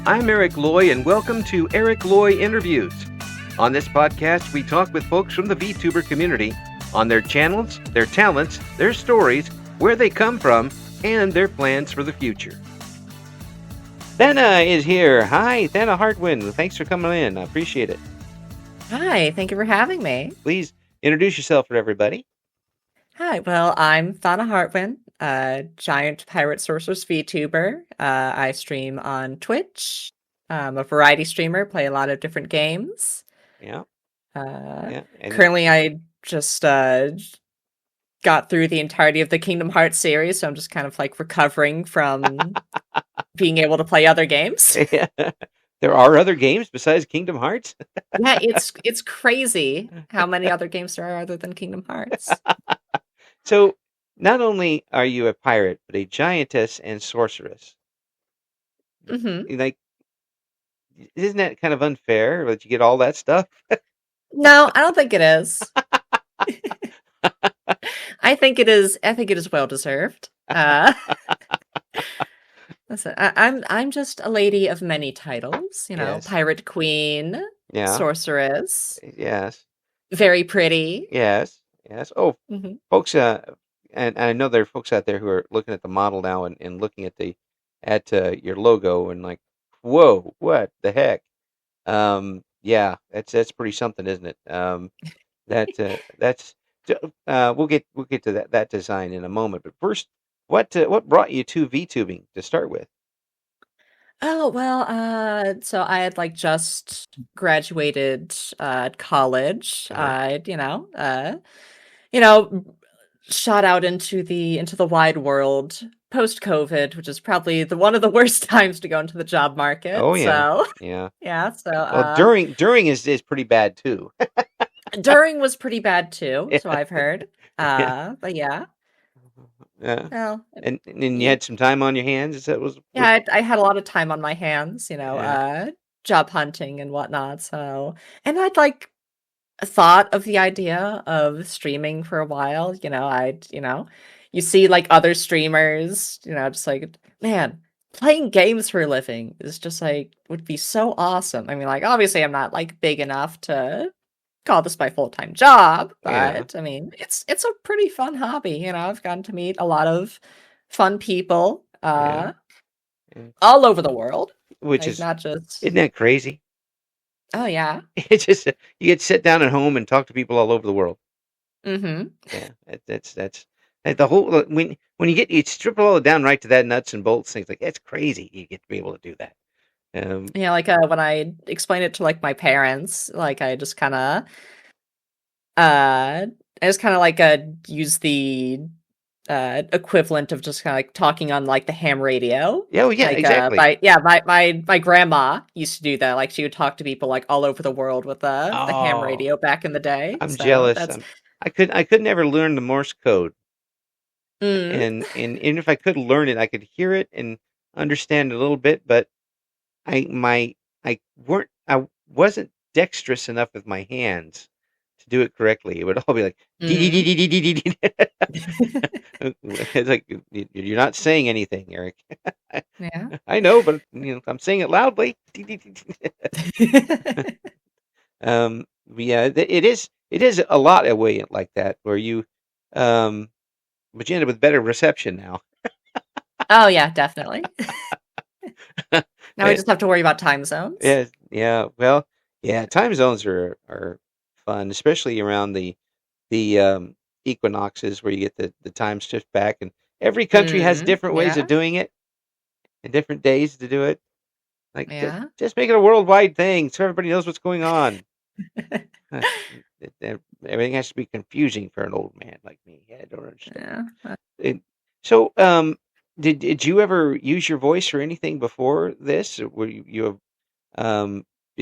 I'm Eric Loy, and welcome to Eric Loy Interviews. On this podcast, we talk with folks from the VTuber community on their channels, their talents, their stories, where they come from, and their plans for the future. Thanna is here. Hi, Thanna Hartwyn. Thanks for coming in. I appreciate it. Hi, thank you for having me. Please introduce yourself for everybody. Hi, well, I'm Thanna Hartwyn, a giant pirate sorceress VTuber. I stream on Twitch. I'm a variety streamer, play a lot of different games. Yeah. Currently, I just got through the entirety of the Kingdom Hearts series, so I'm just kind of like recovering from being able to play other games. Yeah. There are other games besides Kingdom Hearts? Yeah, it's crazy how many other games there are other than Kingdom Hearts. So, not only are you a pirate, but a giantess and sorceress. Mm-hmm. Like, isn't that kind of unfair that you get all that stuff? No, I don't think it is. I think it is well deserved. Listen, I'm just a lady of many titles, Yes. pirate queen, Yeah. sorceress, Yes. very pretty. Yes. Yes. Oh, hmm folks, and I know there are folks out there who are looking at the model now and looking at your logo and like, whoa, what the heck? Yeah, that's pretty something, isn't it? That's we'll get to that design in a moment. But first, what brought you to VTubing to start with? Oh, well, so I had like just graduated college. Uh-huh. I'd, you know, shot out into the wide world post-COVID, which is probably one of the worst times to go into the job market. Oh yeah, So, yeah. yeah, so Well, during is pretty bad too. during was pretty bad too, Yeah. so I've heard. Yeah. But yeah. Yeah. Well, And you had some time on your hands. That was yeah, I had a lot of time on my hands, yeah. job hunting and whatnot. So, and I'd like thought of the idea of streaming for a while. You see like other streamers, just like, man, playing games for a living is just like would be so awesome. I mean, like, obviously, I'm not like big enough to call this my full-time job, Yeah. but I mean, it's a pretty fun hobby. I've gotten to meet a lot of fun people Yeah. Yeah. all over the world, Which like is not just. isn't that crazy? Oh yeah. It's just you get to sit down at home and talk to people all over the world. Mm-hmm. Yeah, that's like the whole when you strip it all down right to that nuts and bolts things like it's crazy. You get to be able to do that. Yeah, like when I explained it to like my parents, like I just kind of like use the equivalent of just kind of like talking on like the ham radio. Yeah, well, yeah, Like exactly. my grandma used to do that. Like she would talk to people like all over the world with the ham Oh, radio back in the day. I'm So jealous. that's I could never learn the Morse code, mm, and even if I could learn it, I could hear it and understand it a little bit, but I my I wasn't dexterous enough with my hands to do it correctly. It would all be like dee dee dee mm. dee dee dee dee. It's like you're not saying anything, Eric. Yeah. I know, but I'm saying it loudly. But yeah, it is a lot of way like that where um, but you end up with better reception now. Oh yeah, definitely. Now we Eh, just have to worry about time zones. Yeah, yeah. Well, yeah. Time zones are fun, especially around the equinoxes where you get the time shift back, and every country has different ways of Yeah. doing it and different days to do it. Like Yeah. just make it a worldwide thing so everybody knows what's going on. Uh, Everything has to be confusing for an old man like me. Yeah, I don't understand. Yeah. And so, did you ever use your voice for anything before this? Or were did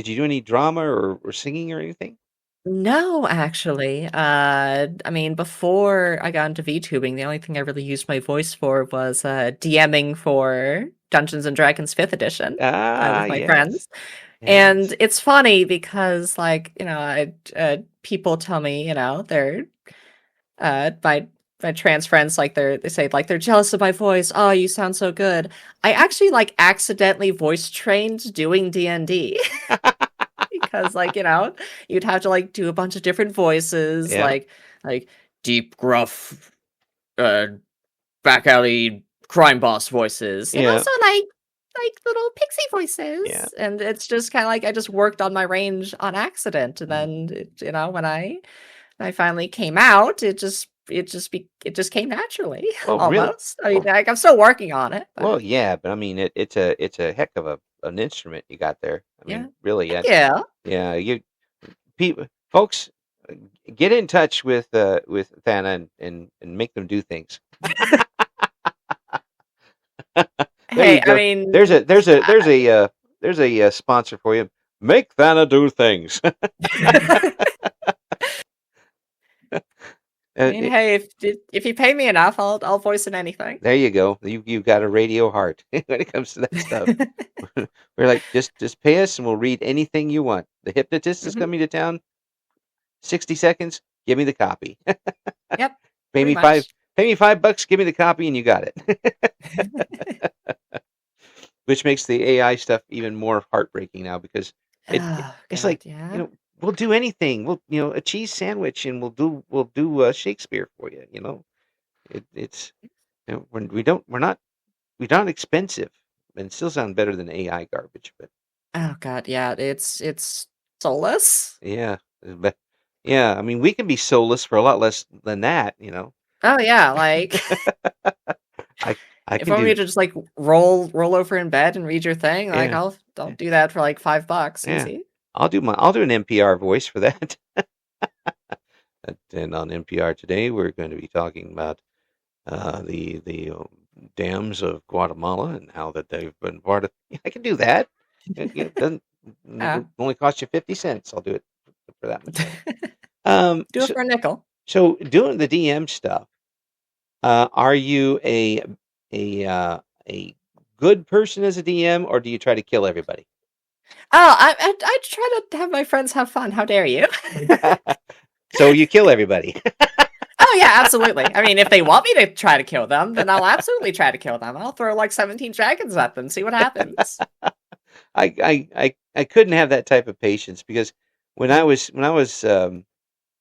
you do any drama or singing or anything? No, actually. I mean, before I got into VTubing, the only thing I really used my voice for was DMing for Dungeons and Dragons 5th edition Ah, with my yes, friends. yes. And it's funny because, like, people tell me, my my trans friends like they say like they're jealous of my voice. Oh, you sound so good. I actually like accidentally voice trained doing D&D because like, you'd have to like do a bunch of different voices Yeah. like deep gruff uh back alley crime boss voices and Yeah. also like little pixie Yeah. voices, and it's just kind of like I just worked on my range on accident, and Mm. then when I finally came out, it just came naturally Oh, really? almost. I mean, Oh, like I'm still working on it, well, but yeah, but I mean, it's a heck of an instrument you got there. I yeah. mean, really, Thank you. yeah, people, folks, uh, get in touch with Thana and make them do things. There you Hey, I go. There's mean, a there's a there's a there's a sponsor for you. Make Thana do things. I mean, It, hey, if you pay me enough, I'll voice in anything. there you go. You've got a radio heart when it comes to that stuff. We're like, just pay us and we'll read anything you want. The hypnotist is Hmm. coming to town. 60 seconds. Give me the copy. Yep, pay pretty me five. much. Pay me $5. Give me the copy, and you got it. Which makes the AI stuff even more heartbreaking now because Oh it's God, like yeah. we'll do anything. We'll a cheese sandwich and we'll do Shakespeare for you. It's we're not expensive and still sound better than AI garbage. But Oh God, yeah. It's soulless. yeah, but yeah, I mean we can be soulless for a lot less than that. Oh yeah, like I I if I can want me do to just like roll over in bed and read your thing, like yeah I'll yeah do that for like $5, yeah. easy. I'll do an NPR voice for that. And on NPR today, we're going to be talking about the dams of Guatemala and how that they've been part of. Yeah, I can do that. It doesn't Yeah. only cost you 50 cents. I'll do it for that much money. Do it So for a nickel. doing the DM stuff, are you a good person as a DM, or do you try to kill everybody? Oh, I try to have my friends have fun. How dare you? So you kill everybody. Oh yeah, absolutely. I mean, if they want me to try to kill them, then I'll absolutely try to kill them. I'll throw like 17 dragons at them, see what happens. I couldn't have that type of patience because Mm. when I was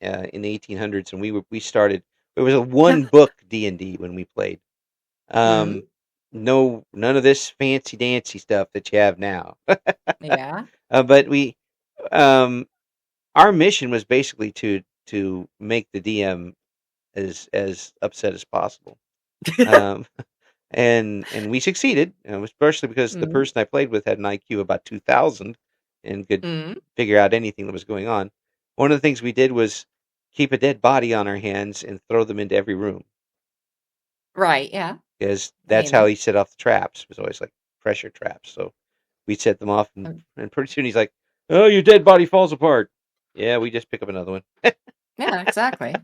in the 1800s and we started, it was a one book D&D when we played. Mm, Um, no, none of this fancy dancy stuff that you have now. yeah. But um, our mission was basically to make the DM as upset as possible. Um, and we succeeded, especially because the Mm, person I played with had an IQ about 2,000 and could mm. figure out anything that was going on. One of the things we did was keep a dead body on our hands and throw them into every room Right, yeah. because I that's how mean, he set off the traps. It was always like pressure traps. So we set them off, and, um, and pretty soon he's like, "Oh, your dead body falls apart." Yeah, we just pick up another one. yeah, exactly.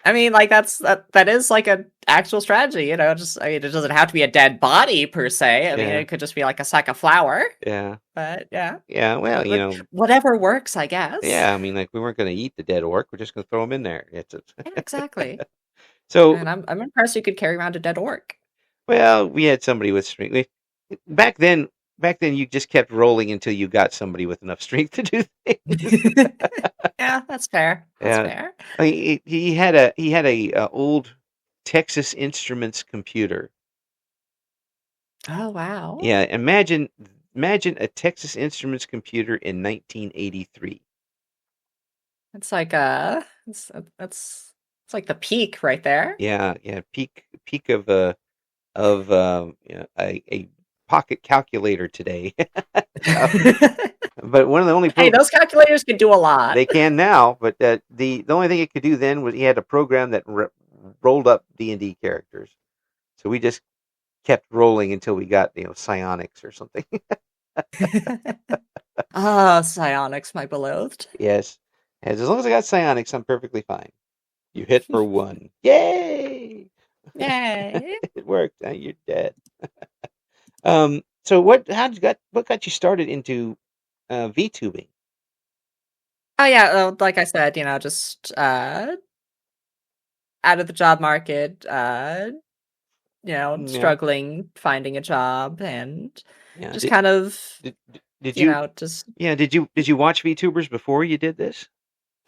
I mean, like that is like an actual strategy, just I mean, it doesn't have to be a dead body per se. I mean, Yeah, it could just be like a sack of flour, yeah, but yeah. yeah. Well, Whatever works, I guess. yeah. I mean, like we weren't going to eat the dead orc. We're just going to throw him in there. Yeah, exactly. So And I'm impressed you could carry around a dead orc. well, we had somebody with strength. Back then, back then, you just kept rolling until you got somebody with enough strength to do things. Yeah, that's fair. That's Yeah, fair. he had a old Texas Instruments computer. Oh, wow. Yeah, imagine a Texas Instruments computer in 1983. It's like it's like the peak right there. Yeah, yeah, peak of a pocket calculator today. Uh, but one of the only Hey, pro those calculators can do a lot. they can now, but the only thing it could do then was he had a program that rolled up D&D characters. So we just kept rolling until we got psionics or something. Ah, psionics, my beloved. Yes, as long as I got psionics, I'm perfectly fine. You hit for one, yay! Yay. It worked. Now you're dead. So what got you started into VTubing? Oh yeah, like I said, just out of the job market, Yeah, struggling finding a job and yeah. just kind of, Did you? just Yeah, did you watch VTubers before you did this?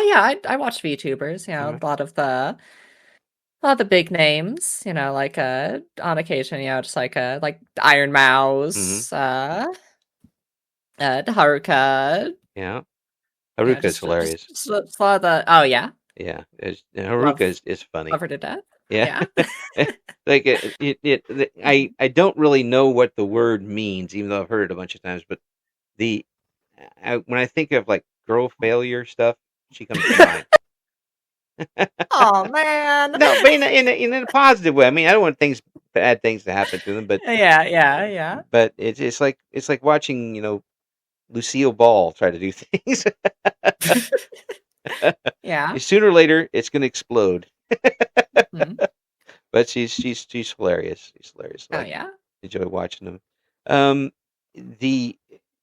yeah, I watch VTubers, All right. a lot of the big names, like on occasion, just like Iron Mm-hmm. Mouse, Haruka, Yeah. Haruka is hilarious. just a lot of the oh yeah, Yeah, Haruka love is funny. love her to death. Yeah, Yeah. like I don't really know what the word means, even though I've heard it a bunch of times. But the when I think of like girl failure stuff, she comes to mind. Oh man. No, but in a positive way. I mean, I don't want bad things to happen to them, Yeah, yeah, yeah. but it's like watching Lucille Ball try to do things. Yeah. Sooner or later, it's going to explode. Mhm. But she's hilarious. She's hilarious. Oh Like yeah. enjoy watching them. Um, the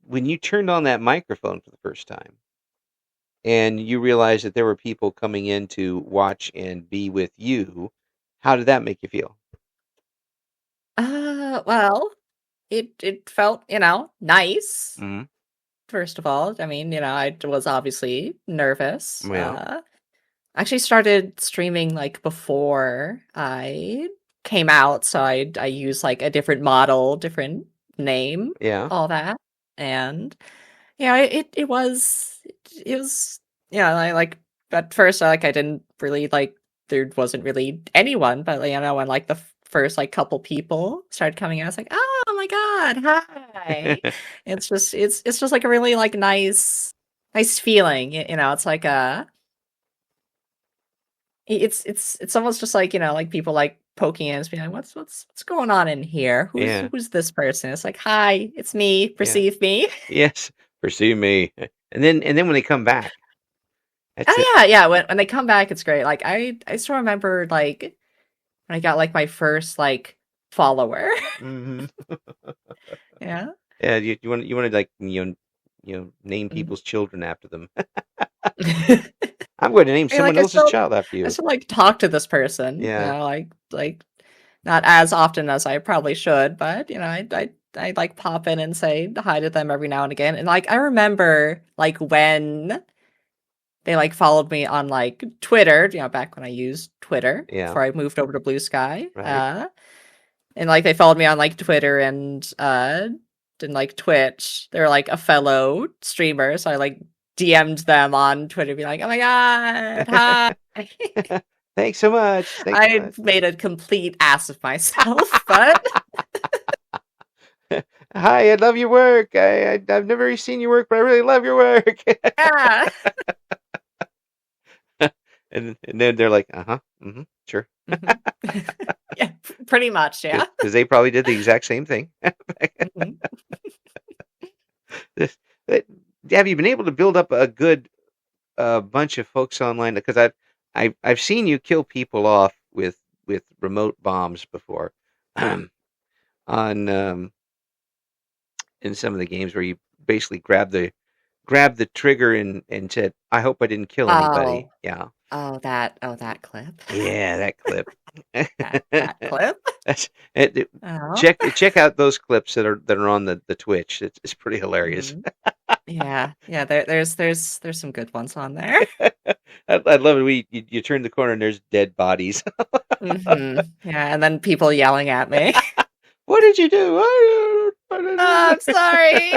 when you turned on that microphone for the first time and you realized that there were people coming in to watch and be with you, how did that make you feel? Well, it felt, nice. Hmm. First of all, I mean, I was obviously nervous. Yeah, I actually started streaming like before I came out, so I used like a different model, different name, yeah, all that. And yeah, it was I like at first I didn't really like there wasn't really anyone, but when like the first like couple people started coming in, I was like, "Oh my God, hi." It's just like a really like nice feeling. It's like it's almost just like, like people like poking in and being like, what's going on in here? Who's yeah, who's this person? It's like, "Hi, it's me, yeah. perceive me." Yes, pursue me. And then when they come back, that's it. Oh yeah, yeah. When they come back, it's great. Like I still remember like when I got like my first like follower. Hmm. Yeah. Yeah, you want to like name Mhm. people's children after them. I'm going to name I mean, someone like I else's still child after I you. still like talk to this person, Yeah, like not as often as I probably should, but I like pop in and say hi to them every now and again. And like I remember like when they like followed me on like Twitter, back when I used Twitter yeah, before I moved over to Blue Sky. right. And like they followed me on like Twitter and like Twitch. They're like a fellow streamer, so I like DM'd them on Twitter, be like, "Oh my God, hi." Thanks so much. Thanks so I much. made a complete ass of myself, but Hi, I love your work. I've never really seen your work, but I really love your work. yeah. And then they're like, uh huh, sure, Mhm. Yeah, pretty much, yeah. because they probably did the exact same thing. Mhm. This- but have you been able to build up a good bunch of folks online? Because I've seen you kill people off with remote bombs before, on in some of the games where you basically grab the trigger and said, "I hope I didn't kill anybody." Oh, Yeah, that clip. yeah, that clip. That clip. That's it, Oh. check out those clips that are on the Twitch. It's pretty hilarious. Mhm. Yeah, yeah, there's some good ones on there. I love it. You turn the corner and there's dead bodies. Yeah, and then people yelling at me. What did you do? "Oh, I'm sorry."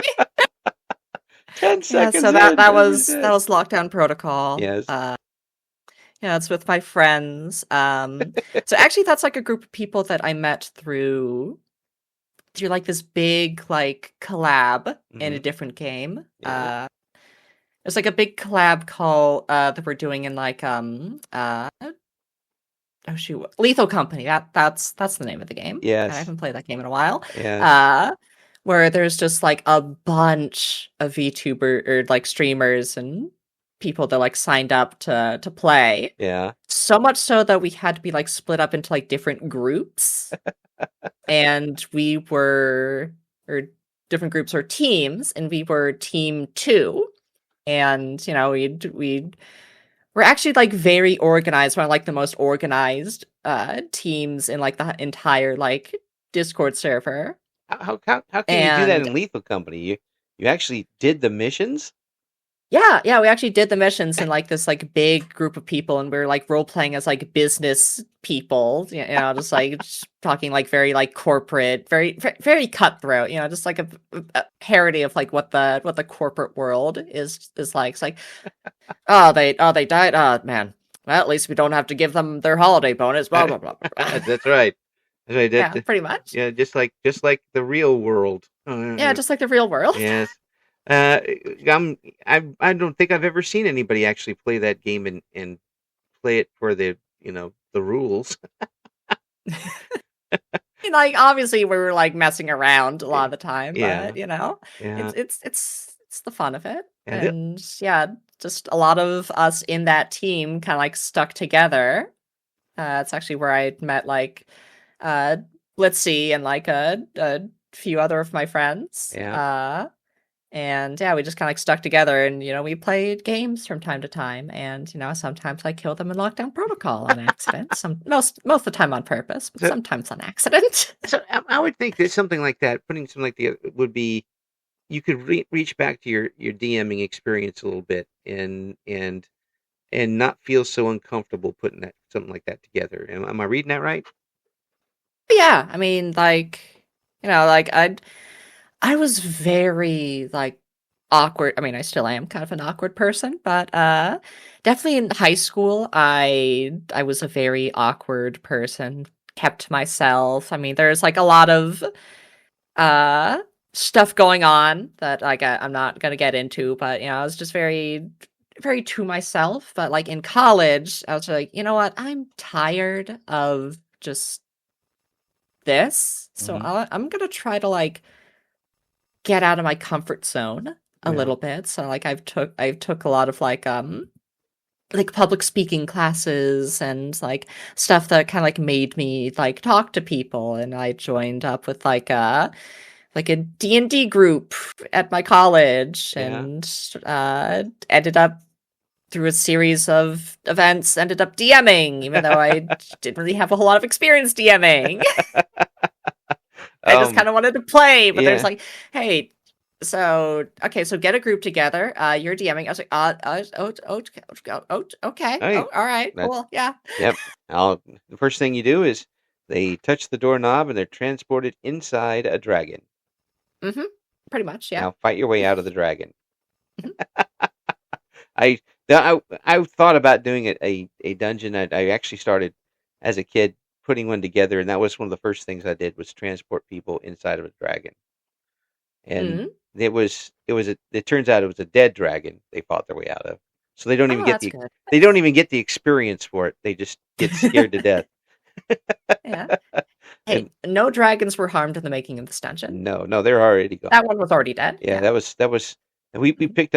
10 Yeah, so seconds that in, that everybody's was that dead. was Lockdown Protocol. Yes. Yeah, it's with my friends. So actually that's like a group of people that I met through like this big like collab in a Hmm. different game. Yeah. There's like a big collab call that we're doing in like oh shoot, Lethal Company. That's the name of the game. I Yes. haven't played that game in a while. Yes. Uh where there's just like a bunch of VTuber or like streamers and people that like signed up to play. Yeah. So much so that we had to be like split up into like different groups. And we were or different groups or teams, and we were team two. And we'd we're actually like very organized. One of like the most organized teams in like the entire like Discord server. How can you do that And in Lethal Company? You actually did the missions? yeah, yeah, we actually did the missions in like this like big group of people, and we were like role playing as like business people, just like just talking like very like corporate, very cutthroat, just like a parody of like what the corporate world is like. It's like, oh they died, oh man, well at least we don't have to give them their holiday bonus, blah blah blah blah. Blah. That's right. That's right. Yeah, pretty much. Yeah, just like the real world. Yeah, just like the real world. Yes. I don't think I've ever seen anybody actually play that game and play it for the rules. Like obviously we were like messing around a lot of the time, Yeah, but yeah, it's the fun of it. and And yeah, just a lot of us in that team kind of like stuck together. It's actually where I met like uh Blitzy and like a few other of my friends. yeah. And yeah, we just kind of like stuck together, and we played games from time to time, and sometimes I killed them in Lockdown Protocol on accident. Most of the time on purpose, but So, sometimes on accident. so I would think that something like that, putting something like that, would be you could reach back to your DMing experience a little bit and not feel so uncomfortable putting that something like that together. Am I reading that right? But yeah, I mean, like like I was very like awkward. I mean, I still am kind of an awkward person, but definitely in high school, I was a very awkward person. Kept to myself. I mean, there's like a lot of uh stuff going on that like I'm not gonna get into, but I was just very to myself. But like in college, I was like, you know what? I'm tired of just this, so Hmm. I'm gonna try to like get out of my comfort zone a Yeah, little bit. So like I've took a lot of like public speaking classes and like stuff that kind of like made me like talk to people, and I joined up with like a D&D group at my college, yeah. and ended up through a series of events ended up DMing, even though I didn't really have a whole lot of experience DMing. I just um, kind of wanted to play, but there's yeah. like, hey, so okay, so get a group together. You're DMing. I was like, okay, Hey, oh, all right, that's cool, yeah, yep. The first thing you do is they touch the doorknob and they're transported inside a dragon. mm-hmm, pretty much, yeah. Now fight your way out of the dragon. Mhm. I I thought about doing it a dungeon. I actually started as a kid putting one together, and that was one of the first things I did was transport people inside of a dragon. And Mm. it turns out it was a dead dragon they fought their way out of. So they don't even Oh, get that's the good. they don't even get the experience for it. They just get scared to death. Yeah. And Hey, no dragons were harmed in the making of this dungeon. no, they're already gone. That one was already dead. Yeah, Yeah. that was and we Mhm. picked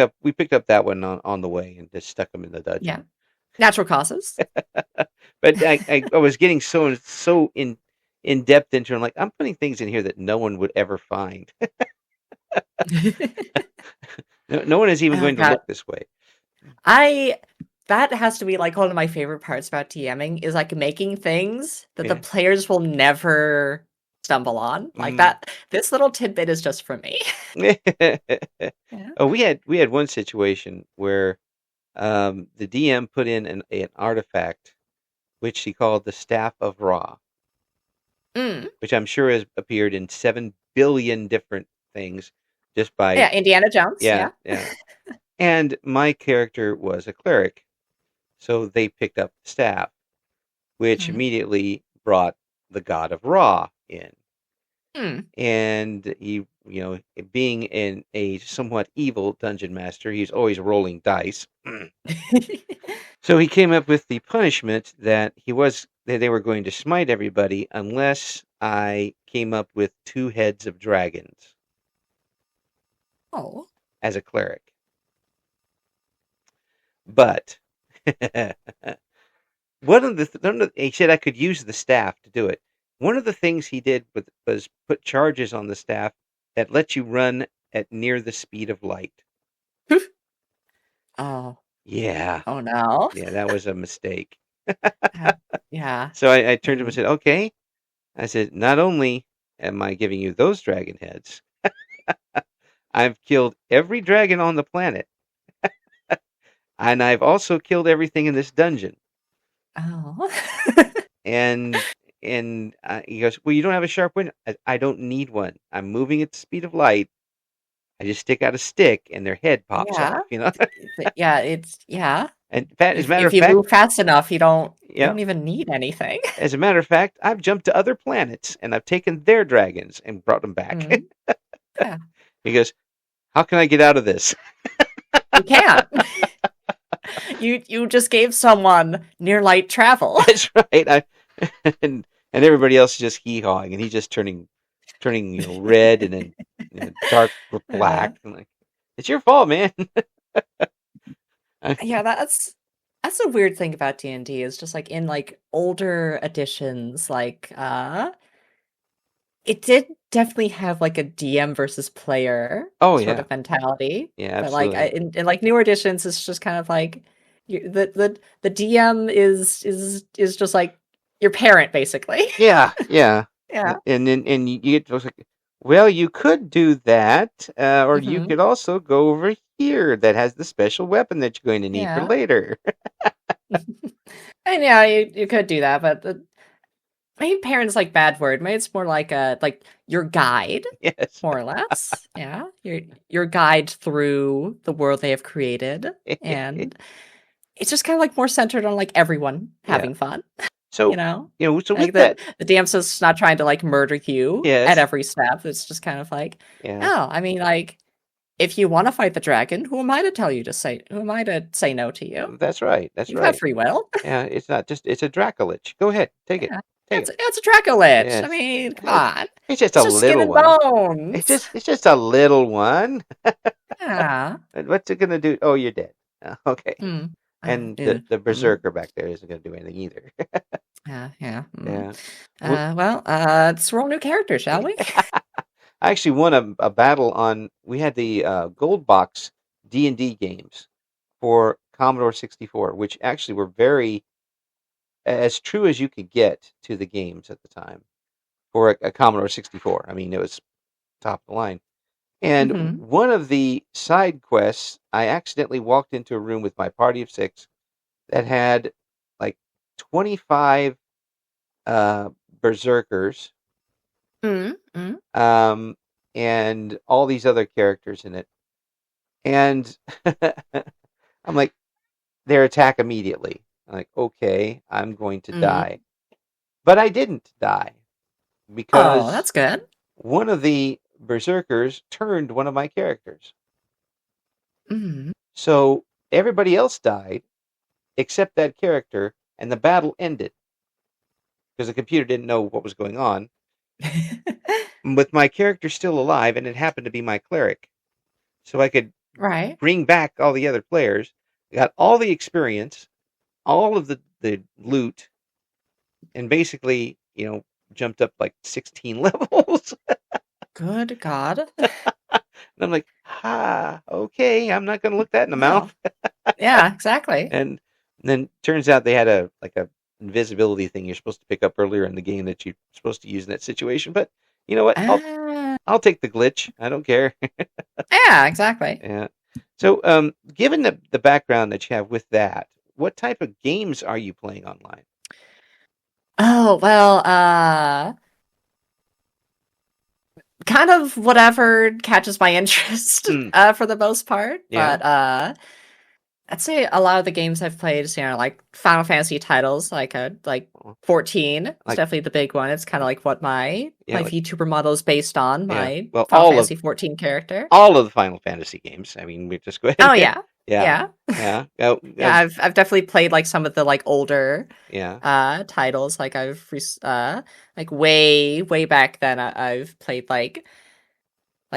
up that one on the way and just stuck them in the Yeah. dungeon. Natural causes. But I was getting so in depth into it. I'm like, I'm putting things in here that no one would ever find. No one is even Oh going to God. look this way. I That has to be like one of my favorite parts about TMing is like making things that the Yeah. players will never stumble on. Like Mm. that this little tidbit is just for me. Yeah. Oh, we had one situation where the DM put in an artifact which he called the Staff of Ra, Mm. which I'm sure has appeared in 7 billion different things just by Yeah, Indiana Jones. yeah, Yeah. yeah. And my character was a cleric, so they picked up the staff, which Mhm. immediately brought the god of Ra in. Mm. And being a somewhat evil dungeon master, he's always rolling dice. So he came up with the punishment that they were going to smite everybody unless I came up with 2 heads of dragons Oh. as a cleric. But he said I could use the staff to do it. One of the things he did was put charges on the staff that let you run at near the speed of light. Oh. Yeah, Oh no. yeah, that was a mistake. Uh, yeah. So I turned to him and Mm. said, "Okay." I said, "Not only am I giving you those dragon heads, I've killed every dragon on the planet, and I've also killed everything in this dungeon." Oh. And he goes, "Well, you don't have a sharp window." I don't need one. I'm moving at the speed of light. I just stick out a stick, and their head pops Yeah. off. You know. Yeah, it's yeah. As a matter If of you fact, move fast enough, you yeah. don't even need anything. As a matter of fact, I've jumped to other planets and I've taken their dragons and brought them back. Mm. Yeah. He goes, "How can I get out of this?" You can't. You just gave someone near light travel. That's right. And everybody else is just hee hawing, and he's just turning red and then dark Uh, black. I'm like, it's your fault, man. yeah, that's a weird thing about D&D is just like in like older editions, like it did definitely have like a DM versus player Oh sort yeah, of mentality, yeah, but like absolutely. in like newer editions, it's just kind of like the DM is just like your parent basically. Yeah, yeah. Yeah. And you get to like, well, you could do that, or you Hmm. could also go over here that has the special weapon that you're going to need for Yeah. later. And yeah, you could do that, but maybe parent's like bad word. Maybe it's more like a like your guide, Yes. more or less. Yeah, your guide through the world they have created, and it's just kind of like more centered on like everyone Yeah. having fun. You So, know, so with like that, the DM's just not trying to like murder you at yes, every step. It's just kind of like, yeah, oh, I mean, like if you want to fight the dragon, who am I to tell you to say? Who am I to say no to you? that's right, that's You have right. free will. Yeah, it's not just it's a Dracolich. Go ahead, take Yeah, it. that's a Draco Lich. I Yes, mean, come it's, on. it's just It's a just skin little and one. bones. It's just a little one. Yeah. What's it gonna do? Oh, you're dead. Okay. Mm. And Yeah. the Mm. berserker back there isn't gonna do anything either. Yeah. Yeah. Mm. Yeah. Well, Well, let's roll new characters, shall we? I actually won a battle on. We had the gold box D&D games for Commodore 64, which actually were very as true as you could get to the games at the time for a Commodore 64. I mean, it was top of the line. And Hmm. one of the side quests, I accidentally walked into a room with my party of 6 that had like 25 uh, berserkers, Mm. Mm. um, and all these other characters in it. And I'm like, their attack immediately. I'm like, okay, I'm going to Mm. die. But I didn't die Oh, because that's good. one of the berserkers turned one of my characters. Mm. So everybody else died except that character, and the battle ended because the computer didn't know what was going on. With my character still alive, and it happened to be my cleric. So I could Right. bring back all the other players. I got all the experience, all of the loot, and basically, jumped up like 16 levels. Good God. And I'm like, okay, I'm not going to look that in the No. mouth. Yeah, exactly. And then turns out they had a invisibility thing you're supposed to pick up earlier in the game that you're supposed to use in that situation. But you know what? Ah, I'll take the glitch. I don't care. yeah, exactly. Yeah. So, given the background that you have with that, what type of games are you playing online? Oh, well, kind of whatever catches my interest, Hmm. for the most part, Yeah. but, I'd say a lot of the games I've played is, like Final Fantasy titles, like Well, 14 is like, definitely the big one. It's kind of like what yeah, my VTuber model is based on, yeah. my Well, Final Fantasy 14 character. all of the Final Fantasy games. I mean, we just go ahead Oh and yeah, yeah, yeah, yeah, yeah. I've definitely played like some of the like older yeah. titles. Like like way back then. I've played like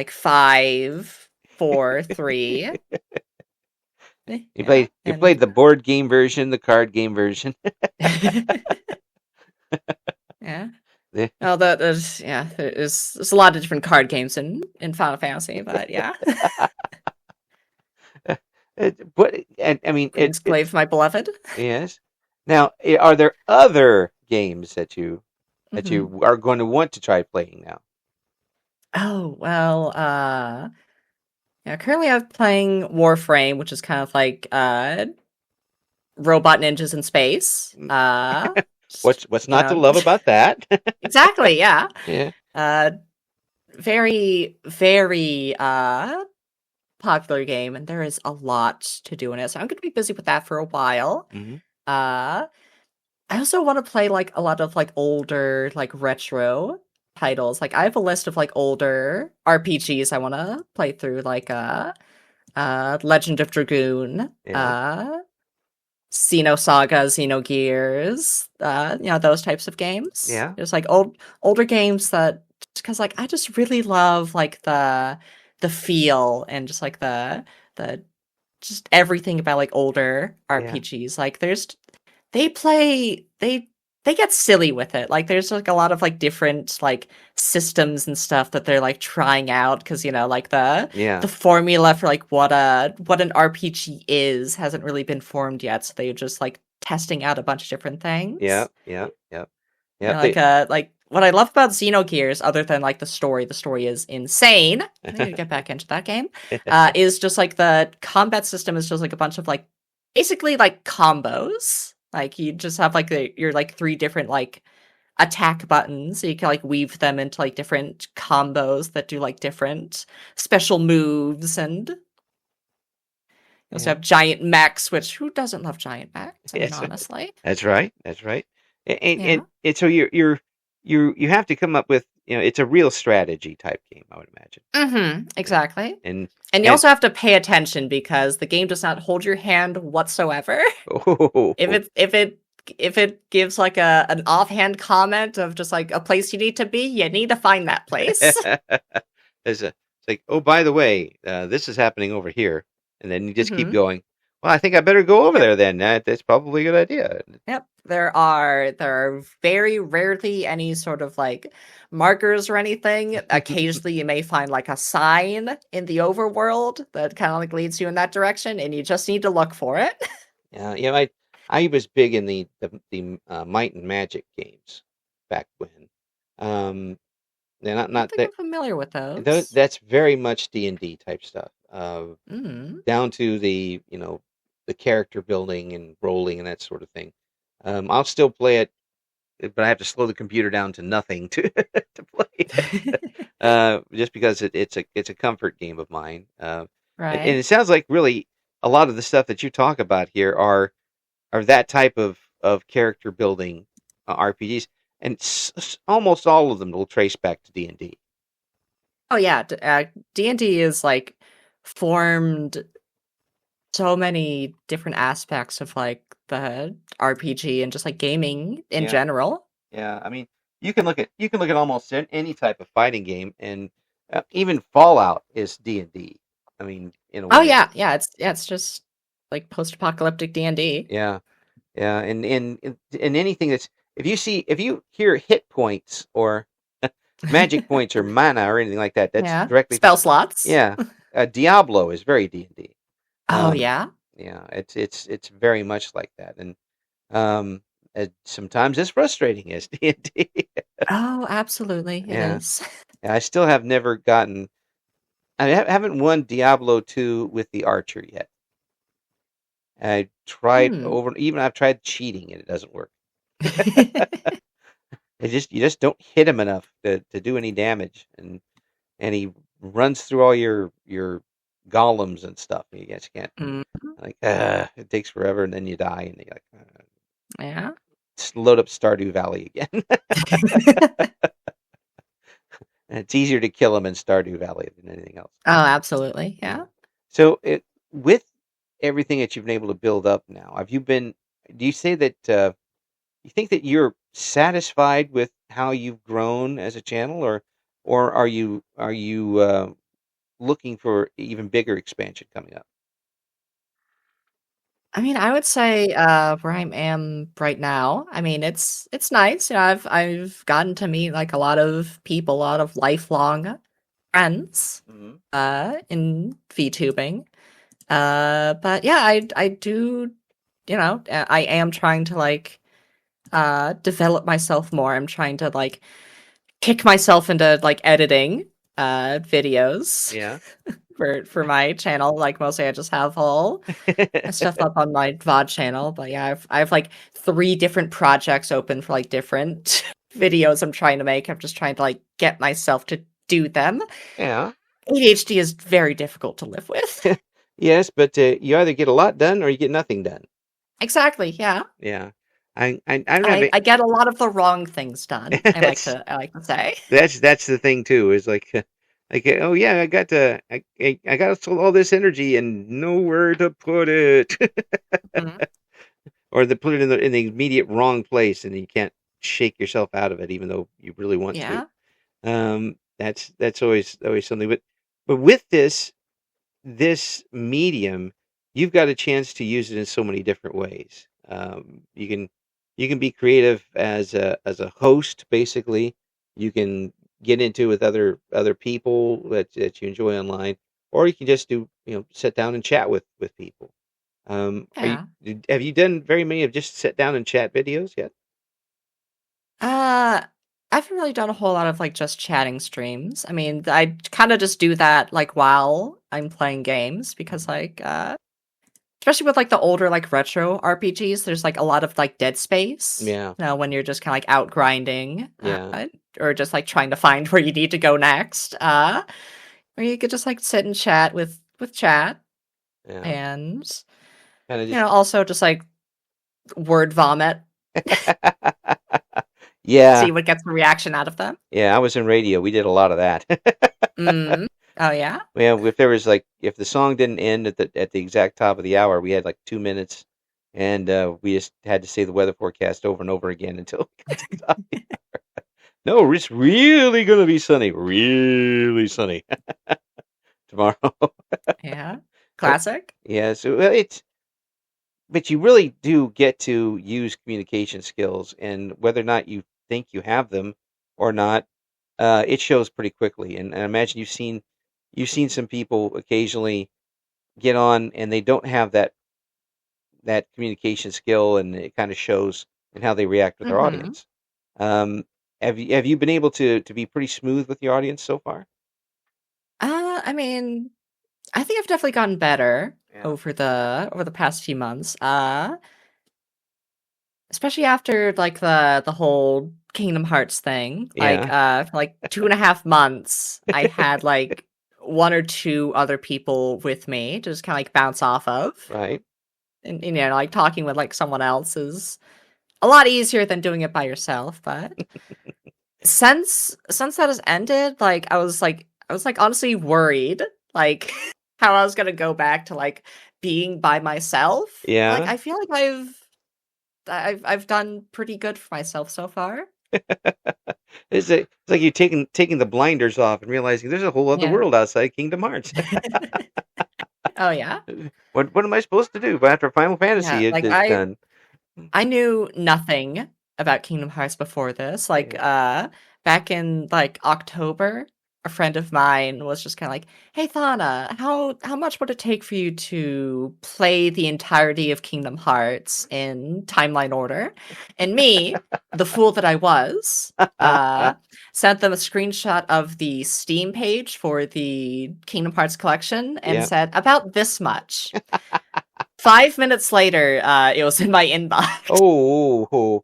5, 4, 3. Yeah, You and played the board game version, the card game version. yeah. Well, there's yeah, there's a lot of different card games in Final Fantasy, but yeah. But and I mean it. Queensclave, my beloved. Yes. Now, are there other games that Hmm. you are going to want to try playing now? Oh, well, yeah, currently I'm playing Warframe, which is kind of like robot ninjas in space. Mm. What's You not to know, love about that? exactly, yeah. Yeah. Uh very, very popular game, and there is a lot to do in it. So I'm gonna be busy with that for a while. Hmm. Uh I also want to play like a lot of like older, like retro titles. Like I have a list of like older RPGs I want to play through, like Legend of Dragoon, Yeah. Xenosaga, Xenogears, those types of games. Yeah. There's like older games that because like I just really love like the feel and just like the just everything about like older Yeah. RPGs. Like they play they get silly with it. Like there's like a lot of like different like systems and stuff that they're like trying out because like Yeah. the formula for like what an RPG is hasn't really been formed yet. So they're just like testing out a bunch of different Yeah. things. Yeah. Yeah. You Yeah. know, They. like what I love about Xenogears, other than like the story is insane. I need to get back into that game. Is just like the combat system is just like a bunch of like basically like combos. Like you just have like your like three different like attack buttons, so you can like weave them into like different combos that do like different special moves, and you also Yeah. have giant mechs, which who doesn't love giant mechs? I mean, Yes. honestly, That's right. That's right. yeah. And so you have to come up with it's a real strategy type game, I would imagine. Yeah. Exactly. And And you and also have to pay attention because the game does not hold your hand whatsoever. If oh, it if it if it gives like a an offhand comment of just like a place you need to be, you need to find that place. it's like, oh, by the way, this is happening over here, and then you just keep Hmm. going. Well, I think I better go over Yep. there then. That's probably a good idea. Yep. There are very rarely any sort of like markers or anything. Occasionally you may find like a sign in the overworld that kind of like leads you in that direction, and you just need to look for it. Yeah, I was big in the Might and Magic games back when. Um, I don't not think that I'm familiar with those. that's very much D&D type stuff. Mm. Down to the character building and rolling and that sort of thing. I'll still play it, but I have to slow the computer down to nothing to to play it. Just because it's a comfort game of mine. And Right. it sounds like really a lot of the stuff that you talk about here are that type of character building RPGs, and almost all of them will trace back to D&D. Oh yeah, D&D is like formed so many different aspects of like the RPG and just like gaming in Yeah, general. yeah. I mean, you can look at almost any type of fighting game, and even Fallout is D&D. I mean, in a Oh way. yeah, it's just like post-apocalyptic D&D. Yeah, yeah. And anything that's if you hear hit points or magic points or mana or anything like that, that's Yeah, directly from spell slots. yeah. Diablo is very D&D. Oh Um, yeah. yeah, it's very much like that, and um, sometimes it's frustrating as D&D. Oh, absolutely, it Yeah, is. I still have never gotten. Haven't won Diablo 2 with the archer yet. I tried Hmm. over, even I've tried cheating and it doesn't work. You just don't hit him enough to do any damage, and he runs through all your golems and stuff. And you just can't. Mm, Like, it takes forever, and then you die, and you like yeah. load up Stardew Valley again. And it's easier to kill him in Stardew Valley than anything else. Oh, absolutely. Yeah. Yeah. So with everything that you've been able to build up now, have you been? Do you say that you think that you're satisfied with how you've grown as a channel, or are you looking for even bigger expansion coming up? I mean, I would say where I am right now, I mean, it's nice. I've gotten to meet like a lot of people, a lot of lifelong friends Hmm. in VTubing. But yeah, I do, I am trying to like develop myself more. I'm trying to like kick myself into like editing videos Yeah. for my channel. Like mostly I just have all my stuff up on my VOD channel. But yeah, I've like three different projects open for like different videos I'm trying to make. I'm just trying to like get myself to do them. Yeah. ADHD is very difficult to live with. Yes, but you either get a lot done or you get nothing done. Exactly, yeah. Yeah. I don't have I it. I get a lot of the wrong things done, that's I like to say. that's the thing too. Is like like oh yeah, I got all this energy and nowhere to put it, Mhm. or to put it in the immediate wrong place, and you can't shake yourself out of it, even though you really want to. Yeah. That's always something. But with this medium, you've got a chance to use it in so many different ways. You can be creative as a host, basically. You can get into with other people that you enjoy online, or you can just do sit down and chat with people. Are you Yeah. have you done very many of just sit down and chat videos yet? Uh, I haven't really done a whole lot of, like, just chatting streams. I mean, I kinda just do that, like, while I'm playing games because, Mhm. like, especially with, like, the older, like, retro RPGs, there's, like, a lot of, like, dead space, Yeah, when you're just kinda, like, out grinding, yeah, or just, like, trying to find where you need to go next, or you could just, like, sit and chat with chat yeah. and, Kind of just also just, like, word vomit, yeah, see what gets a reaction out of them. yeah. I was in radio. We did a lot of that. Mm. Oh, yeah? Yeah, if there was like if the song didn't end at the exact top of the hour, we had like 2 minutes, and we just had to say the weather forecast over and over again until we got to the top. No, it's really gonna be sunny, really sunny tomorrow. Yeah. But Classic. yeah, so it's but you really do get to use communication skills, and whether or not you think you have them or not, it shows pretty quickly. And I imagine you've seen some people occasionally get on and they don't have that communication skill, and it kind of shows in how they react with their Mhm. audience. Um, have you been able to be pretty smooth with your audience so far? I mean, I think I've definitely gotten better Yeah, over the past few months. Especially after like the whole Kingdom Hearts thing. Like, yeah, for like 2.5 months, I had like one or two other people with me to just kind of like bounce off of, right. and like talking with like someone else is a lot easier than doing it by yourself. But since that has ended, like I was like honestly worried, like how I was gonna go back to like being by myself. Like Yeah, I feel like I've done pretty good for myself so far. it's like you taking the blinders off and realizing there's a whole other Yeah. world outside Kingdom Hearts. Oh yeah. What am I supposed to do after Final Yeah. Fantasy Like is done? I knew nothing about Kingdom Hearts before this. Like, Yeah. back in like October, a friend of mine was just kind of like, "Hey, Thana, how much would it take for you to play the entirety of Kingdom Hearts in timeline order?" And me, the fool that I was, sent them a screenshot of the Steam page for the Kingdom Hearts collection and Yeah. said, "About this much." 5 minutes later, it was in my inbox. Oh,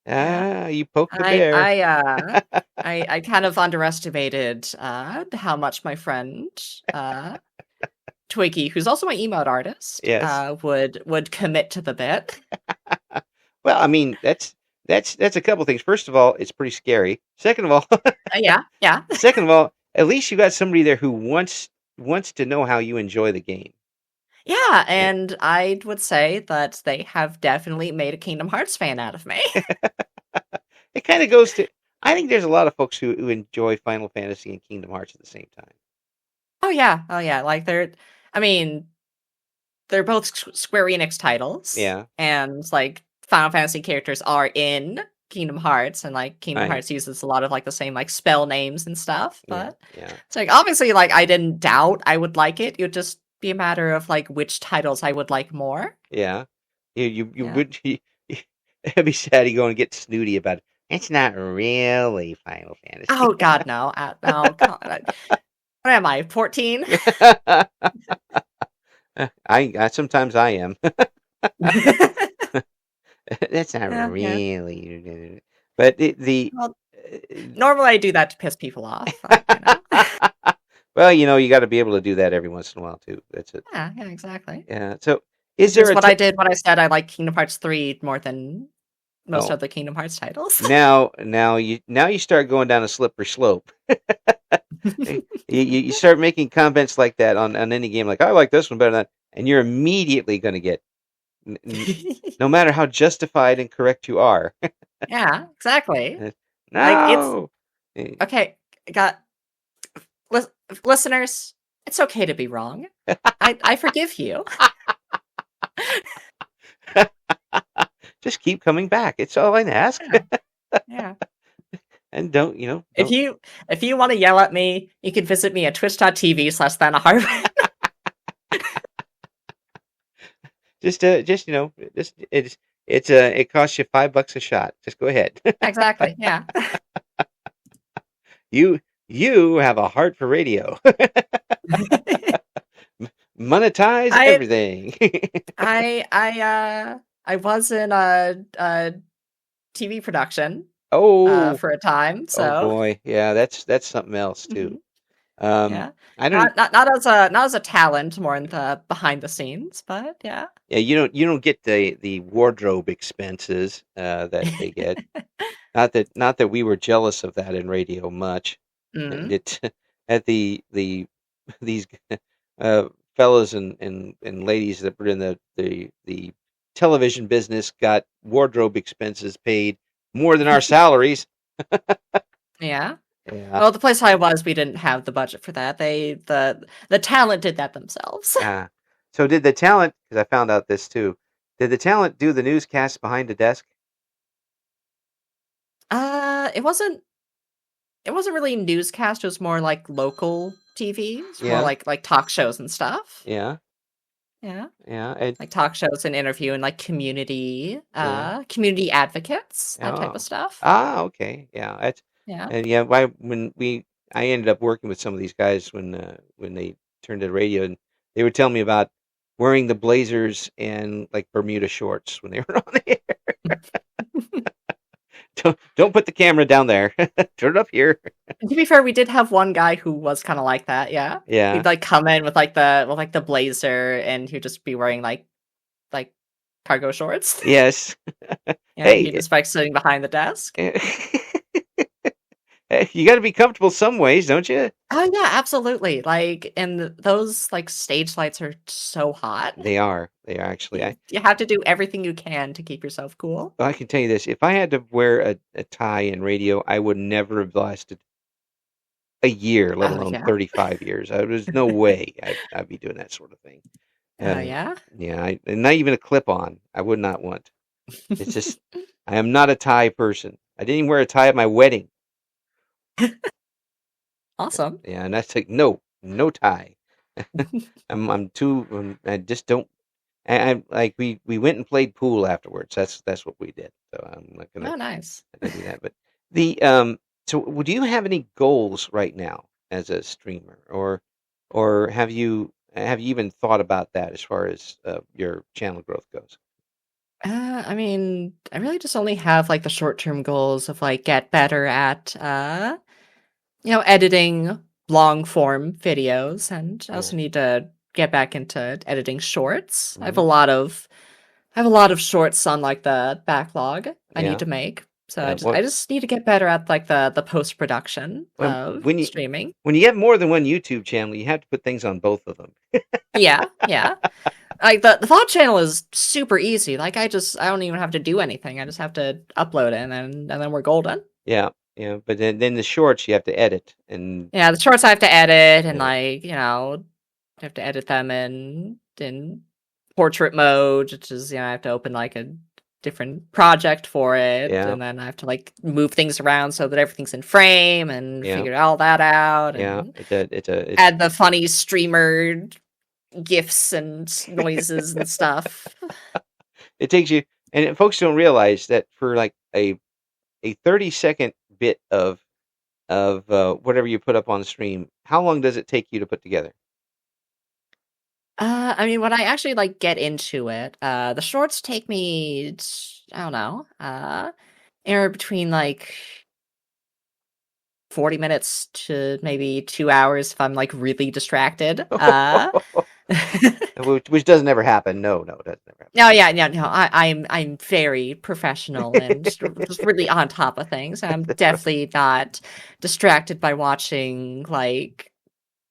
Yeah. you poked the I bear. I, uh, I kind of underestimated, how much my friend, Twiggy, who's also my emote artist, Yes. would commit to the bit. Well, I mean, that's a couple things. First of all, it's pretty scary. Second of all, Yeah, yeah. second of all, at least you got somebody there who wants to know how you enjoy the game. Yeah, Yeah. and I would say that they have definitely made a Kingdom Hearts fan out of me. It kind of goes to. I think there's a lot of folks who enjoy Final Fantasy and Kingdom Hearts at the same time. Oh, yeah. Oh, yeah, like, I mean, they're both Square Enix titles, Yeah. and like Final Fantasy characters are in Kingdom Hearts, and like Kingdom Right. Hearts uses a lot of like the same like spell names and stuff. Yeah. But Yeah. it's like obviously like I didn't doubt I would like it. It would just be a matter of like which titles I would like more. Yeah. You Yeah. would it'd be sad to go and get snooty about it. It's not really Final Fantasy. Oh God, no. No, God. What am I? 14? I sometimes I am. That's not Yeah, yeah. really. But the Well, normally I do that to piss people off, well, you got to be able to do that every once in a while too. That's it. Yeah, yeah, exactly. Yeah. So, is Which there is a what I did when I said I like Kingdom Hearts 3 more than most oh, other Kingdom Hearts titles. now you start going down a slippery slope. You start making comments like that on any game, like I like this one better than that, and you're immediately going to get, n- n- no matter how justified and correct you are. Yeah, exactly. Like it's No. Eh, okay. Got lis- listeners. It's okay to be wrong. I forgive you. Just keep coming back. It's all I ask. Yeah, yeah. And don't, If don't you want to yell at me, you can visit me at twitch.tv/Thanna Hartwyn. it costs you $5 a shot. Just go ahead. Exactly. Yeah. You have a heart for radio. Monetize I everything. I was in a TV production Oh, for a time, oh so boy. Yeah, that's something else too. mhm, Um, yeah. I don't. Not as a talent, more in the behind the scenes, but yeah. Yeah, you don't get the wardrobe expenses that they get. Not that we were jealous of that in radio much. Mm, It at these fellas and ladies that were in the television business got wardrobe expenses paid more than our salaries. yeah. Yeah. Well, the place I was, we didn't have the budget for that. The talent did that themselves. Ah. So did the talent? Because I found out this too. Did the talent do the newscasts behind the desk? It wasn't really newscast. It was more like local TV. It's more Yeah. like talk shows and stuff. Yeah. Yeah. Yeah. And Like talk shows and interview and like yeah. community advocates, that type of Oh. stuff. Ah, okay. Yeah. Yeah. And yeah, I ended up working with some of these guys when they turned to radio, and they would tell me about wearing the blazers and like Bermuda shorts when they were on the air. Don't put the camera down there. Turn it up here. And to be fair, we did have one guy who was kind of like that. Yeah, Yeah. he'd like come in with the blazer, and he'd just be wearing like cargo shorts. Yes. Yeah, and he'd Hey, just like sitting behind the desk. you got to be comfortable some ways, don't you? Oh yeah, absolutely. Like, and those like stage lights are so hot. They are. They are actually. You have to do everything you can to keep yourself cool. I can tell you this: if I had to wear a tie in radio, I would never have lasted a year, let Oh alone yeah. 35 years. There's no way I'd be doing that sort of thing. Oh Uh, yeah. yeah, and not even a clip on. I would not want. It's just, I am not a tie person. I didn't even wear a tie at my wedding. Awesome. Yeah, and that's like, no tie. I'm too, I just don't, I like, we went and played pool afterwards. That's what we did. So I'm Oh nice. not gonna do that. But so do you have any goals right now as a streamer, or have you even thought about that as far as your channel growth goes? I mean, I really just only have like the short-term goals of like get better at editing long form videos, and I Yeah. also need to get back into editing shorts. Hmm. I have a lot of shorts on like the backlog I need Yeah. to make. So I Yeah. just I just need to get better at like the post-production Well, of streaming. when you have more than one YouTube channel, you have to put things on both of them. Yeah, yeah. Like the VOD channel is super easy. Like I don't even have to do anything. I just have to upload it and then we're golden. Yeah. Yeah. But then the shorts you have to edit and Yeah, the shorts I have to edit and yeah. like, I have to edit them in portrait mode, which is, I have to open like a different project for it, Yeah. and then I have to like move things around so that everything's in frame and Yeah. figure all that out Yeah. and It's add the funny streamer gifs and noises and stuff. It takes you, and folks don't realize that for like a 30-second bit of whatever you put up on stream, how long does it take you to put together? I mean, when I actually like get into it, the shorts take me, I don't know, anywhere between like 40 minutes to maybe 2 hours if I'm like really distracted. Which doesn't ever happen. No, no, it doesn't ever No, yeah, no, no. I'm very professional and just really on top of things. I'm definitely not distracted by watching like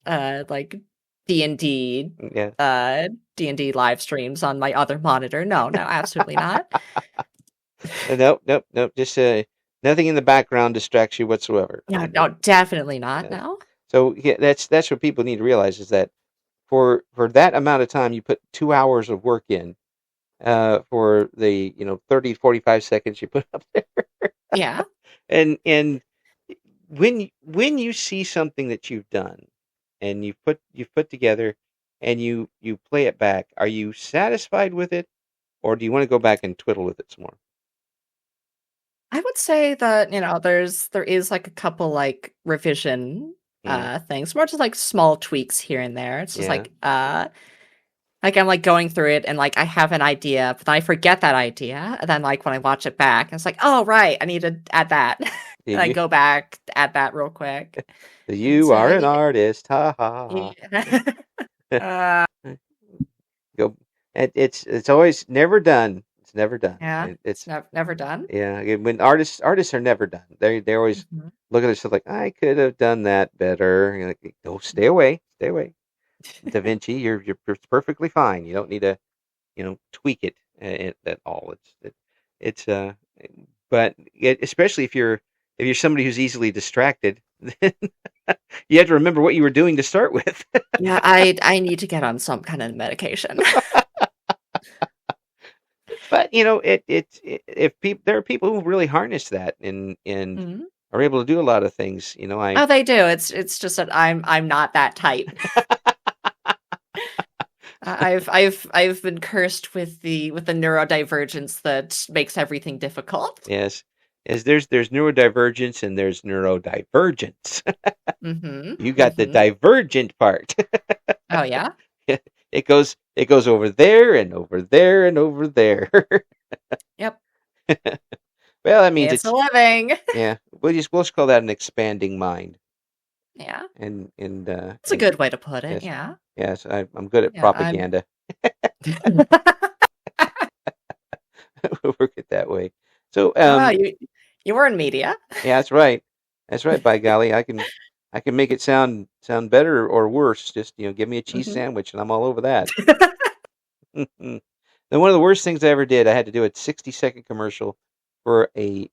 D&D happen. Yeah. D&D live streams on my other monitor. No, no, absolutely not. Nope, nope, nope. Just nothing in the background distracts you whatsoever. No, no, definitely not. Yeah. No. So yeah, that's what people need to realize is that for that amount of time, you put 2 hours of work in. For the 30 to 45 seconds you put up there, Yeah. and when you see something that you've done and you've put together and you play it back, are you satisfied with it, or do you want to go back and twiddle with it some more? I would say that, there is like a couple like revision Yeah, things, more just like small tweaks here and there. It's just yeah. like I'm like going through it and like I have an idea, but then I forget that idea. And then like when I watch it back, it's like, oh right, I need to add that. And I You, go back, add that real quick. It's you are an yeah. artist, ha ha Yeah. ha. uh, Go. It's always never done. It's never done. yeah, it's It's never done. Yeah, when artists are never done. They always Mhm. look at themselves like I could have done that better. And you're like, go stay away, stay away. Da Vinci, you're perfectly fine. You don't need to tweak it at all. It's but especially if you're somebody who's easily distracted, then you have to remember what you were doing to start with. Yeah, I need to get on some kind of medication. But if people there are people who really harness that and Mhm. are able to do a lot of things. Oh, they do. It's just that I'm not that type. I've been cursed with the neurodivergence that makes everything difficult. Yes, as there's neurodivergence and there's neurodivergence. Mhm. You got the Mhm. divergent part. Oh yeah. It goes over there and over there and over there. Yep. Well, that means It's a it's living. yeah. We'll just call that an expanding mind. Yeah. It's a And good way to put it. yes, Yeah. yes, I'm good at Yeah. I'm. propaganda. We'll work it that way. So Wow. You were in media. yeah, that's right. That's right. By golly, I can make it sound better or worse. Just give me a cheese Mhm. sandwich and I'm all over that. Then one of the worst things I ever did, I had to do a 60-second commercial for a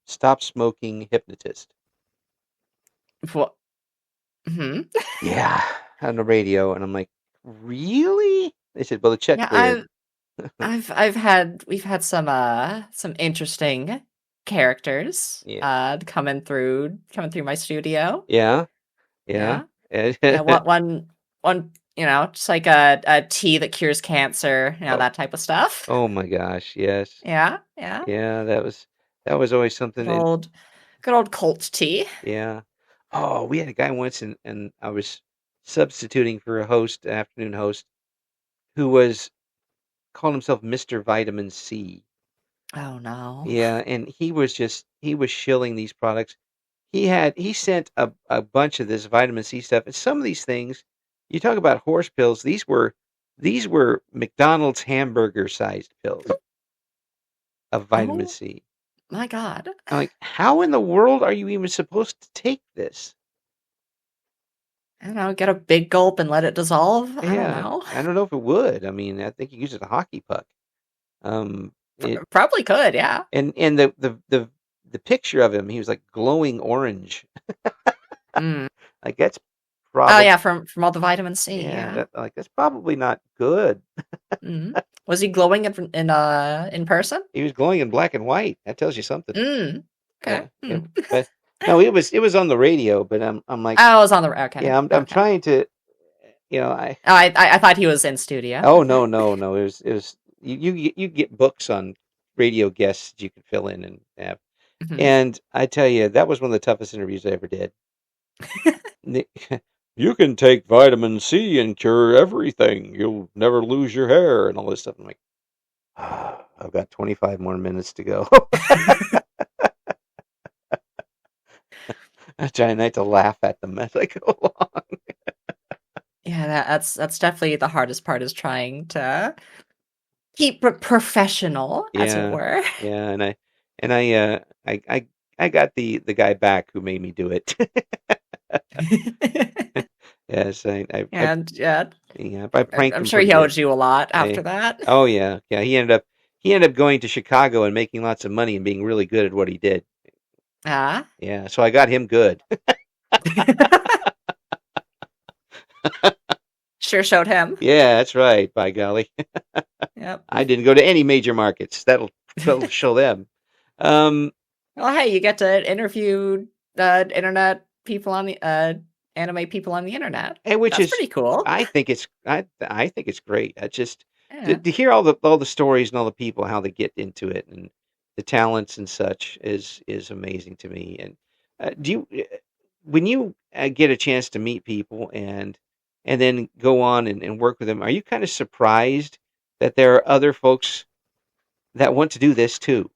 stop smoking hypnotist. What? Mhm. Yeah, on the radio, and I'm like, really? They said, well, the check Yeah. cleared. We've had some interesting characters Yeah, coming through my studio. yeah, yeah. Yeah. Yeah, one, just like a tea that cures cancer, Oh, that type of stuff. oh my gosh, yes, Yeah, yeah. yeah. That was always something. Good And old good old cult tea. yeah. Oh, we had a guy once, and I was substituting for a host, afternoon host, who was called himself Mr. Vitamin C. Oh no. Yeah, and he was shilling these products. He sent a bunch of this vitamin C stuff, and some of these things, you talk about horse pills. These were McDonald's hamburger sized pills of vitamin Oh C. my God. I'm like, how in the world are you even supposed to take this? I don't know, get a big gulp and let it dissolve? I don't Yeah, know. I don't know if it would. I mean, I think you use it a hockey puck. It Probably could, yeah. and the picture of him, he was like glowing orange. Mm. Like that's Oh probably yeah, from all the vitamin C, yeah, yeah. that's probably not good. Mhm. Was he glowing in person? He was glowing in black and white. That tells you something. Mm. Okay. Yeah, yeah. Hmm. But no, it was on the radio. But I'm like, Oh, it was on the okay, yeah, I'm okay. trying to. I Oh, I thought he was in studio. oh Okay. no, no, no. It was you get books on radio guests that you can fill in and have. Hmm. And I tell you, that was one of the toughest interviews I ever did. You can take vitamin C and cure everything. You'll never lose your hair and all this stuff. I'm like, I've got 25 more minutes to go. I try not to laugh at them as I go along. Yeah, that's definitely the hardest part is trying to keep it professional, as it Yeah, were. yeah, and I got the guy back who made me do it. Yes, And yeah, yeah, I pranked I'm him sure pretty he good. owed you a lot after I, that. oh yeah, yeah. He ended up going to Chicago and making lots of money and being really good at what he did. Ah. Yeah, so I got him good. Sure showed him. Yeah, that's right. By golly, Yep. I didn't go to any major markets. That'll show them. Um, Well, hey, you get to interview internet people on the anime people on the internet. and which That's is, pretty cool. I think it's great. I just Yeah. to hear all the stories and all the people how they get into it and the talents and such is amazing to me. And do you when you get a chance to meet people and then go on and work with them, are you kind of surprised that there are other folks that want to do this too?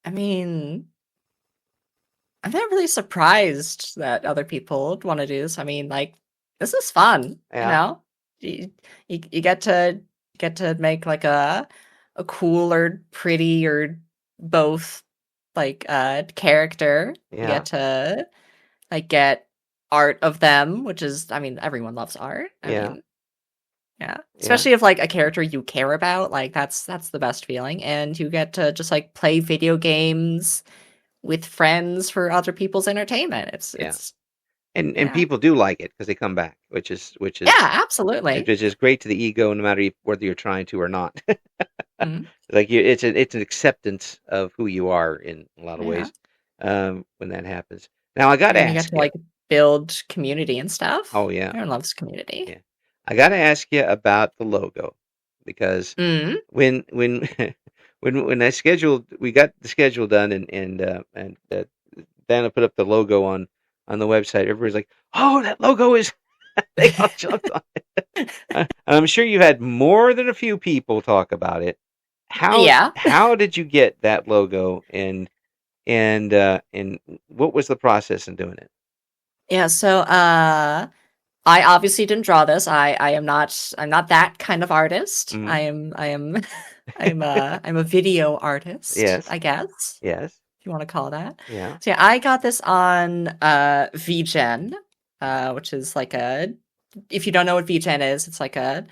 I mean, I'm not really surprised that other people would want to do this. I mean, like, this is fun, you Yeah, know? You you get to make like a cool or pretty or both like character. You yeah, get to like get art of them, which is I mean, everyone loves art. I yeah, mean, yeah. yeah, Especially if like a character you care about, like that's the best feeling. And you get to just like play video games with friends for other people's entertainment. yeah. It's And yeah. people do like it because they come back, which is which is Yeah, absolutely. which is great to the ego, no matter whether you're trying to or not. Mhm. Like it's an acceptance of who you are in a lot of Yeah. ways when that happens. Now I got to And you get ask to you. like build community and stuff. Oh yeah, Everyone loves community. yeah. I got to ask you about the logo because Mm. when when we got the schedule done and Dana put up the logo on the website. Everybody's like, "Oh, that logo is." They all jumped on it. I'm sure you had more than a few people talk about it. How Yeah. how did you get that logo and what was the process in doing it? Yeah, so I obviously didn't draw this. I'm not that kind of artist. Hmm. I am I'm a video artist, Yes, I guess, yes, if you want to call that. yeah, So yeah, I got this on VGen, which is like a if you don't know what VGen is, it's like a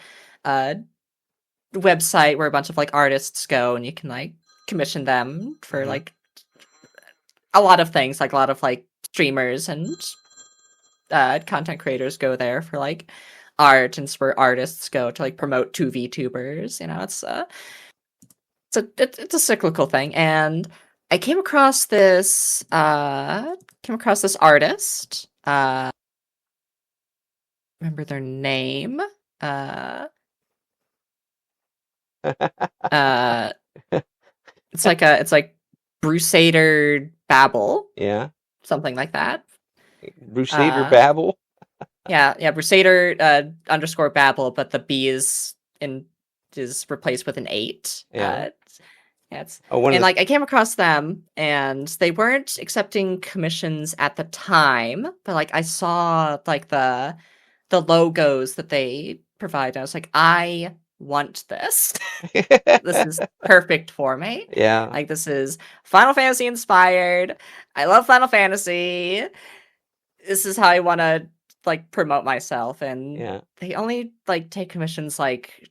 website where a bunch of like artists go and you can like commission them for uh-huh, like a lot of things, like a lot of like streamers and content creators go there for like art and where artists go to like promote to VTubers. You know, it's a cyclical thing. And I came across this artist. Remember their name? Uh uh it's like Brusader Babel, yeah. something like that. Brusader Uh Babel. yeah, Brusader underscore Babel, but the B is replaced with an eight. Yeah. Yeah, it's Oh, one of and the. like I came across them and they weren't accepting commissions at the time, but like I saw like the logos that they provide. I was like, I want this. This is perfect for me. Yeah, Like this is Final Fantasy inspired. I love Final Fantasy. This is how I want to like promote myself, and yeah. they only like take commissions like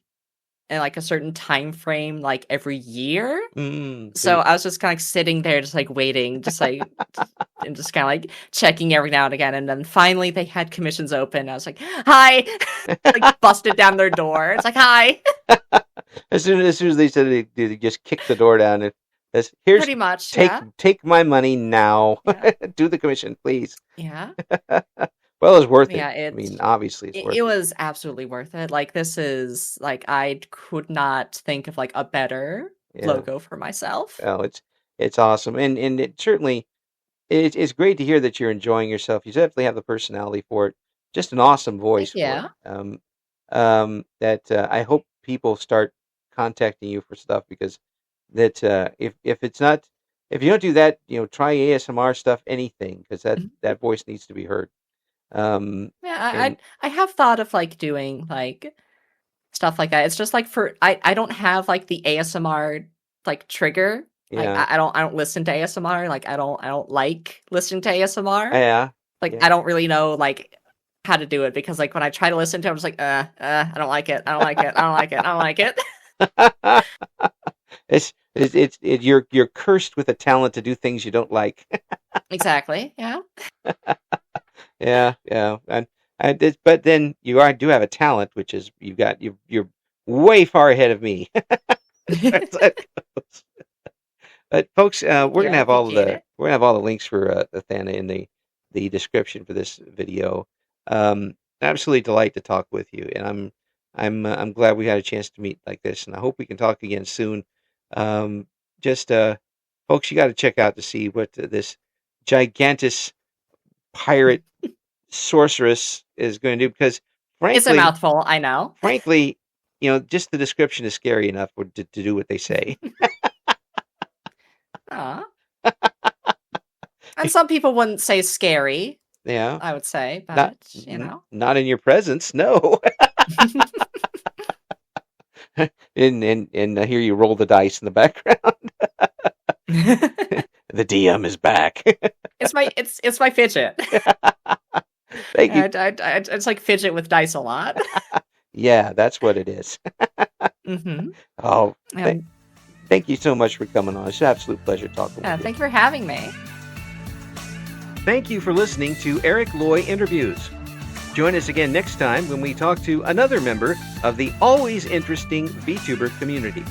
in like a certain time frame like every year. So So I was just kind of sitting there just like waiting, just like and just kind of like checking every now and again, and then finally they had commissions open. I was like, "Hi!" Like busted down their door. It's like, "Hi!" as soon as they said they just kicked the door down and here's Pretty much, take yeah, take my money now. yeah, Do the commission, please. yeah. Well, it's worth it. Yeah, I mean, obviously, it's it worth it. was absolutely worth it. Like this is like I could not think of like a better Yeah. logo for myself. Well, it's awesome, and it certainly it's great to hear that you're enjoying yourself. You definitely have the personality for it. Just an awesome voice Thank for it. you. That I hope people start contacting you for stuff because that if it's not if you don't do that, try ASMR stuff, anything, because that voice needs to be heard. Um, Yeah, and I have thought of like doing like stuff like that. It's just like for I don't have like the ASMR like trigger. Like yeah, I don't listen to ASMR. Like I don't like listening to ASMR. yeah, Like yeah. I don't really know like how to do it because like when I try to listen to it, I'm just like I don't like it. I don't like it. I don't like it. I don't like it. You're cursed with a talent to do things you don't like. Exactly. Yeah. Yeah, yeah, but then do have a talent, which is you're way far ahead of me as far as that goes. But folks, Thank you. I appreciate it. we're gonna have all the links for the Thana in the description for this video. Absolutely delight to talk with you, and I'm glad we had a chance to meet like this, and I hope we can talk again soon. Um, just folks, you got to check out to see what this gigantic pirate sorceress is going to do because It's a frankly, mouthful, I know. frankly, just the description is scary enough to do what they say. Aw. And some people wouldn't say scary, Yeah, I would say, not but you know. not in your presence, no. And I hear you roll the dice in the background. The DM is back. It's my fidget. Thank you. It's like fidget with dice a lot. Yeah, that's what it is. Hmm. Oh, th- And thank you so much for coming on. It's an absolute pleasure talking with you. thank you for having me. Thank you for listening to Eric Loy Interviews. Join us again next time when we talk to another member of the always interesting VTuber community.